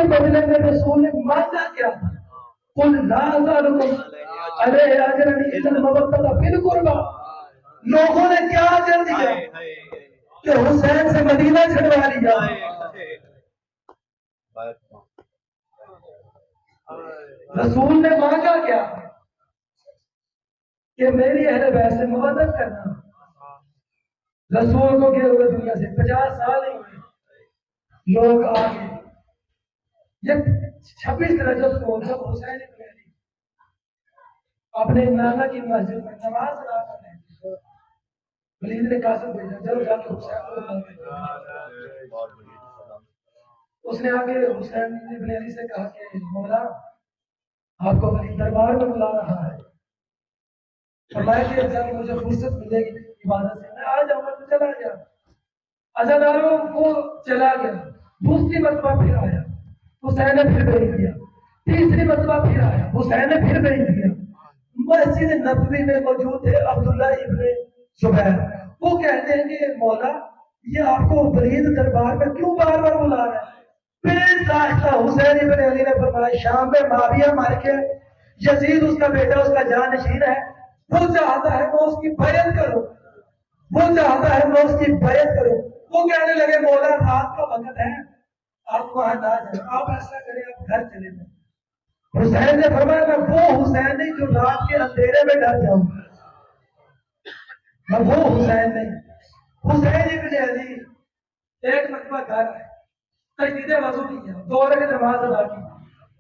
بدلے میں رسول نے مانگا کیا تھا؟ قل لا اسألکم علیہ اجرا الا المودۃ فی القربى. لوگوں نے کیا اجر دیا کہ حسین سے مدینہ چھڑوا لیا. رسول نے مانگا کیا کہ میری اہل بیت سے مودت کرنا. رسول کو گئے ہوئے دنیا سے 50 سال ہی ہوئے. لوگ آگے یہ 26 رجب کو جب حسین ابن علی اپنے نانا کی مسجد میں نماز ادا کر رہے تھے، ولید نے قاسم بھیجا چلو جا کے حسین کو. اس نے آگے حسین ابن علی سے کہا کہ مولا آپ کو ولید دربار میں بلا رہا ہے. فرمایا کہ جب مجھے فرصت ملے گی عبادت سے میں آ جاؤں گا. تو چلا گیا. عزاداروں کو چلا گیا. دوسری مرتبہ پھر آیا، حسین نے پھر بھیج دیا. تیسری مرتبہ پھر آیا، حسین نے پھر بھیج دیا. مسجد نبوی میں موجود ہے عبداللہ ابن زبیر. وہ کہتے ہیں کہ مولا یہ آپ کو ولید دربار میں کیوں بار بار بلا رہا ہے؟ پھر ساختہ حسین ابن علی نے فرمایا شام میں معاویہ مار کے یزید اس کا بیٹا اس کا جانشین ہے، وہ چاہتا ہے میں اس کی بیعت کروں، وہ چاہتا ہے میں اس کی بیعت کروں. وہ کہنے لگے مولا رات کا وقت ہے، آپ وہاں نہ جائیں، آپ ایسا کریں آپ گھر چلے جائیں. حسین نے فرمایا میں وہ حسین نہیں جو رات کے اندھیرے میں ڈر جاؤں، میں وہ حسین نہیں. حسین ابن علی ایک مرتبہ گھر ہے، تجدید وضو کیا، 2 رکعت نماز ادا کی.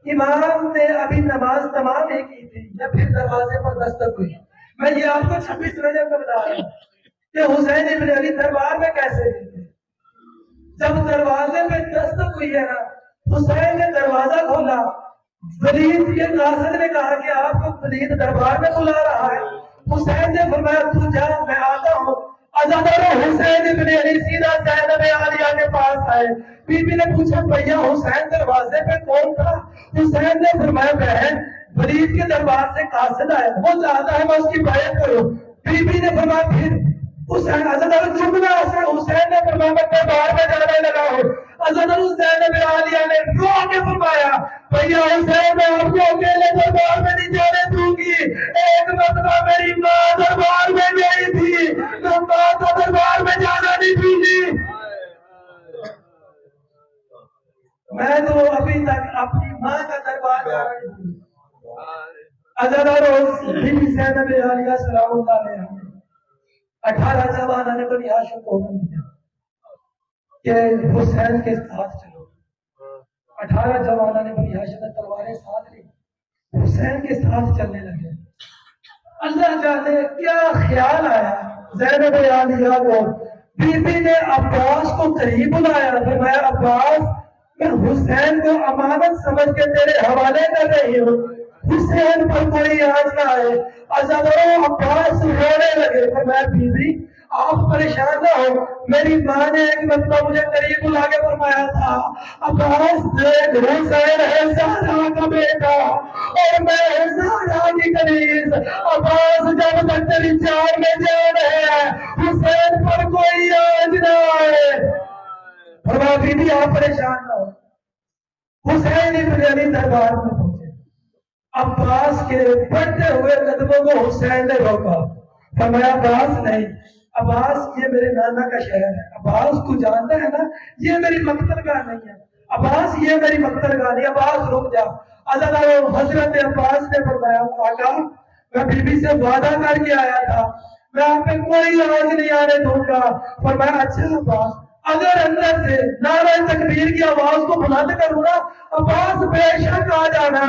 امام نے ابھی نماز تمام نہیں کی تھی یا پھر دروازے پر دستک ہوئی. میں یہ آپ کو 26 رجب کا بتا رہا ہوں کہ حسین ابن علی دربار میں کیسے گئے تھے. جب دروازے پہ دستک ہوئی ہے نا، حسین نے دروازہ کھولا. ولید کے قاصد نے کہا کہ آپ کو ولید دربار میں بلا رہا ہے. حسین نے فرمایا تو جا میں آتا ہوں. عزاداروں حسین ابن علی سیدھا زینب عالیہ کے پاس آئے. بی بی نے پوچھا بھیا حسین دروازے پہ کون تھا؟ حسین نے فرمایا بہن ولید کے دربار سے قاصد آیا، وہ چاہتا ہے میں اس کی بیعت کروں. بی بی نے فرمایا پھر حسین عزاداروں چکنا حسین نے فرمایا میں دربار میں جانے لگا ہوں. عزاداروں زینب عالیہ نے رو کے فرمایا بھیا حسین میں آپ کو اکیلے دربار میں نہیں جانے دوں گی. ایک مرتبہ میری ماں دربار میں گئی تھی، میں ماں کو دربار میں جانا نہیں دوں گی. میں تو ابھی تک اپنی ماں کا دربار جا رہی ہوں. عزاداروں بی بی زینب عالیہ سلام اللہ علیہا 18 جوانوں نے بنی ہاشم کو حکم دیا کہ حسین کے ساتھ چلو. 18 جوانوں نے بنی ہاشم نے تلواریں ساتھ لی، حسین کے ساتھ چلنے لگے. اللہ جانے کیا خیال آیا زینب عالیہ کو. بی بی نے عباس کو قریب بلایا، فرمایا عباس میں حسین کو امانت سمجھ کے تیرے حوالے کر رہی ہوں، حسین پر کوئی آنچ نہ آئے. عزاداروں عباس رونے لگے. فرمایا بی بی آپ پریشان نہ ہو، میری ماں نے ایک مرتبہ مجھے قریب بلا کے فرمایا تھا عباس دیکھ حسین ہے زہرا کا بیٹا اور میں ہوں زہرا کی کنیز. عباس جب تک تیری جان میں جان ہے حسین پر کوئی آنچ نہ آئے. فرمایا بی بی آپ پریشان نہ ہو. حسین ابن علی دربار میں پہنچے. عباس کے بڑھتے ہوئے قدموں کو حسین نے روکا. فرمایا عباس نہیں، عباس یہ میرے نانا کا شہر ہے. عباس تو جانتا ہے نا یہ میری مقتل گاہ نہیں ہے. عباس یہ میری مقتل گاہ نہیں. عباس رک جا. عزاداروں حضرت عباس نے فرمایا آقا میں بی بی سے وعدہ کر کے آیا تھا میں آپ پہ کوئی آواز نہیں آنے دوں گا. فرمایا اچھا عباس اگر اندر سے نعرہ تکبیر کی آواز کو بلند کروں نا عباس بے شک آ جانا.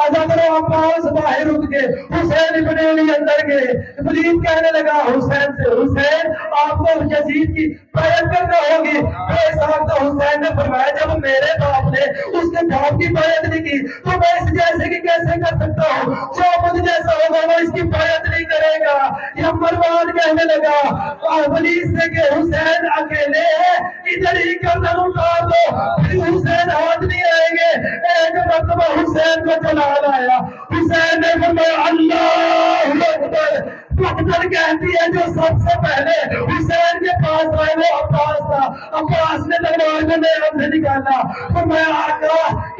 عزاداروں عباس باہر رک گئے، حسین ابن علی اندر گئے. ولید کہنے لگا حسین سے حسین آپ کو یزید کی بیعت کرنا ہوگی. بے ساختہ حسین نے فرمایا جب میرے باپ نے اس کے باپ کی بیعت نہیں کی تو میں اس جیسے کی کیسے کر سکتا ہوں؟ جو مجھ جیسا ہوگا وہ اس کی بیعت نہیں کرے گا. یہ مروان کہنے لگا ولید سے کہ حسین اکیلے ہے ادھر ہی گردن اٹھا دو، پھر حسین ہاتھ نہیں آئیں گے. ایک مرتبہ حسین کو چلا لایا. حسین نے فرمایا اللہ اکبر. مقتل کہتی ہے جو سب سے پہلے حسین کے پاس آئے وہ عباس تھا. عباس نے تلوار کو میرے سے نکالا. فرمایا آقا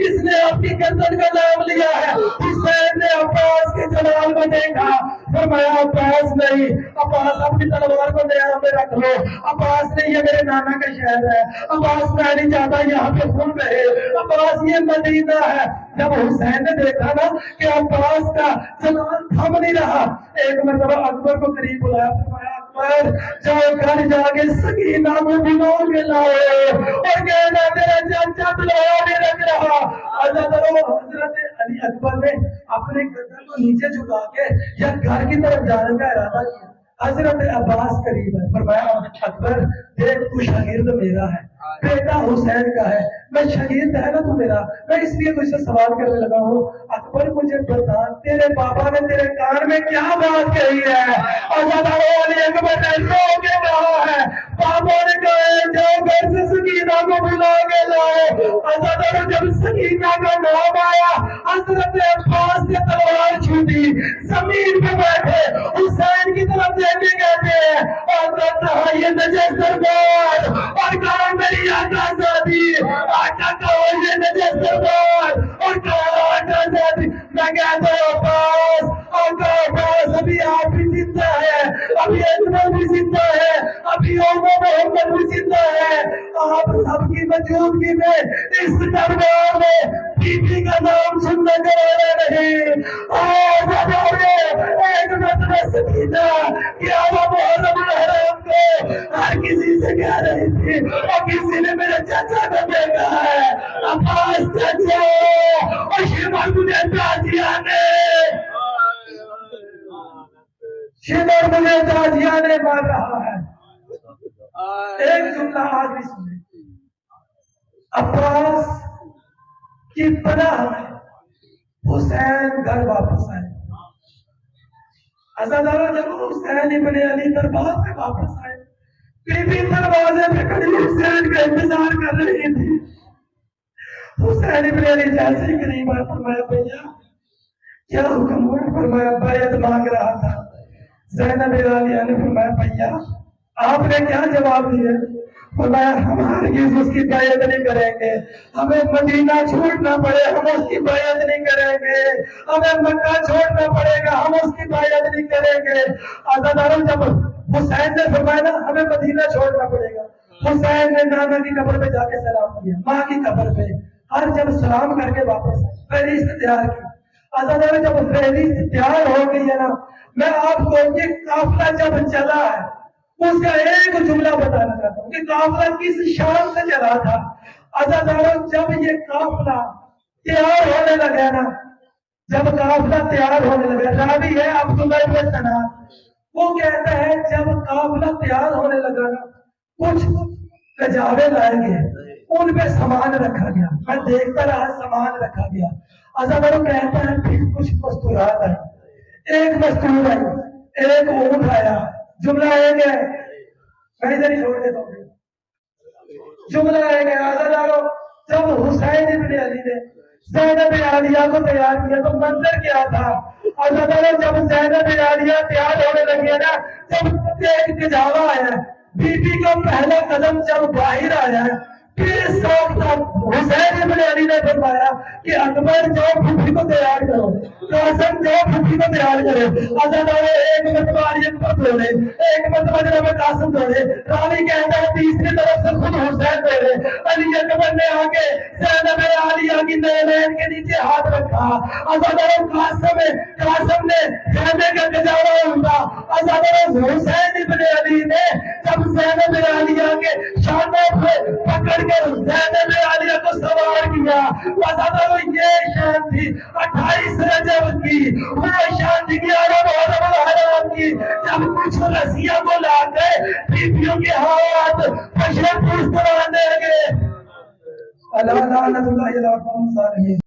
اس آپ کی گردن کا نام لیا ہے. حسین نے عباس کے جلال کو دیکھا, فرمایا عباس نہیں, عباس اپنی تلوار کو نیام میں رکھ لو, عباس نے یہ میرے نانا کا شہر ہے, عباس میں نہیں چاہتا یہاں پہ خون بہے, عباس یہ مدینہ ہے. جب حسین نے دیکھا نا کہ عباس کا جلال تھم نہیں رہا, ایک مرتبہ اکبر کو قریب بلایا, فرمایا اکبر جاؤ گھر جا کے سکینہ کو بلا کے لاؤ اور کہنا میرا چاچا بلا نہیں رکھ رہا. حضرت علی اکبر نے اپنے گردن کو نیچے جھکا کے یا گھر کی طرف جانے کا ارادہ کیا. حضرت عباس قریب ہے, فرمایا اکبر دیکھ تو شاگرد میرا ہے, بیٹا حسین کا ہے, میں شاگرد ہے نا تو میرا, میں اس لیے تجھ سے سوال کرنے لگا ہوں. اکبر مجھے بتا تیرے بابا نے تیرے کان میں کیا بات کہی ہے؟ علی اکبر نے رو کے کہا ہے, بابا نے کہا جاؤ گھر سے سکینہ کو بلا کے لاؤ. جب سکینہ کا نام آیا حضرت عباس سے تلوار چھوٹی, زمین پہ بیٹھے حسین کی طرف دیکھتے کہتے ہیں اور کہا یہ نجس دربار, اور کہا میری آقا زادی, آقا کہا یہ نجس دربار, اور کہا آقا زادی. میں کہتا ہوں عباس, آقا عباس ابھی آپ بھی زندہ ہے, ابھی اکبر بھی زندہ ہے, ابھی عمر محمد بھی زندہ ہے. آپ سب کی موجودگی میں اس دربار میں بی بی کا نام سننے کرانا نہیں. ایک مرتبہ سکینہ کیا وہ محرم الحرام کو ہر کسی سے کہہ رہی تھی, اور کسی نے میرے چچا کو دیکھا ہے, عباس چچا, اور شمر مجھے تازیانے مار رہا ہے. ایک جملہ آخری سنے, عباس کی پناہ میں حسین گھر واپس آئے. عزادارہ جب حسین ابن علی دربار سے واپس آئے, بی بی دروازے پہ کھڑی حسین کا انتظار کر رہی تھی. حسین ابن علی جیسے ہی قریب آئے, فرمایا بھیا کیا حکم ہوا؟ فرمایا بیعت مانگ رہا تھا. زینب عالیہ نے فرمایا بھیا آپ نے کیا جواب دیا؟ فرمایا ہم ہرگز اس کی بیعت نہیں کریں گے, ہمیں مدینہ چھوڑنا پڑے ہم اس کی بیعت نہیں کریں گے, ہمیں مکہ چھوڑنا پڑے گا ہم اس کی بیعت نہیں کریں گے. عزاداروں جب حسین نے فرمایا نا ہمیں مدینہ چھوڑنا پڑے گا, حسین نے نانا کی قبر پہ جا کے سلام کیا, ماں کی قبر پہ, ہر جب سلام کر کے واپس فہرست تیار کی. عزاداروں جب فہرست تیار ہو گئی ہے نا, میں آپ کو یہ قافلہ جب چلا ہے اس کا ایک جملہ بتانا چاہتا ہوں کہ قافلہ کس شان سے چلا تھا. عزاداروں جب یہ قافلہ تیار ہونے لگا نا, جب قافلہ تیار ہونے لگا, راوی ہے عبداللہ بن سنان, وہ کہتا ہے جب قافلہ تیار ہونے لگا نا کچھ کجاوے لائے گئے, ان پہ سامان رکھا گیا, میں دیکھتا رہا سامان رکھا گیا. عزاداروں کہتا ہے پھر کچھ مستورات آئی, ایک مستور آئی, ایک اونٹ آیا. جملہ ایک ہے, میں ادھر ہی چھوڑ دیتا ہوں. جملہ ایک ہے. عزاداروں جب حسین ابن علی نے زینب عالیہ کو تیار کیا تو منظر کیا تھا؟ عزاداروں جب زینب عالیہ تیار ہونے لگی ہے نا, جب ایک کجاوا آیا, بی بی کا پہلا قدم جب باہر آیا, پھر حسین ابن علی نے فرمایا کہ اکبر جاؤ پھوپھی کو تیار کرو, قاسم جاؤ پھوپھی کو تیار کرو. عزاداروں ایک مرتبہ علی اکبر دوڑے, ایک مرتبہ جناب قاسم دوڑے, راوی کہتا ہے تیسری طرف سے خود حسین دوڑے. علی اکبر نے آ کے زینب عالیہ کی نعلین کے نیچے ہاتھ رکھا. عزاداروں قاسم نے خیمے کا گجاوا اٹھا. عزاداروں حسین ابن علی نے جب زینب عالیہ کے شانوں پہ پکڑ کر زینب عالیہ کو سوار کیا. عزاداروں یہ شان تھی 28 رجب کی, وہ شان تھی 11 محرم الحرام کی, جب کچھ رسیوں کو لا کے بیبیوں کے ہاتھ پشے پوست بنانے لگے. اللہ لعنت اللہ علی الظالمین.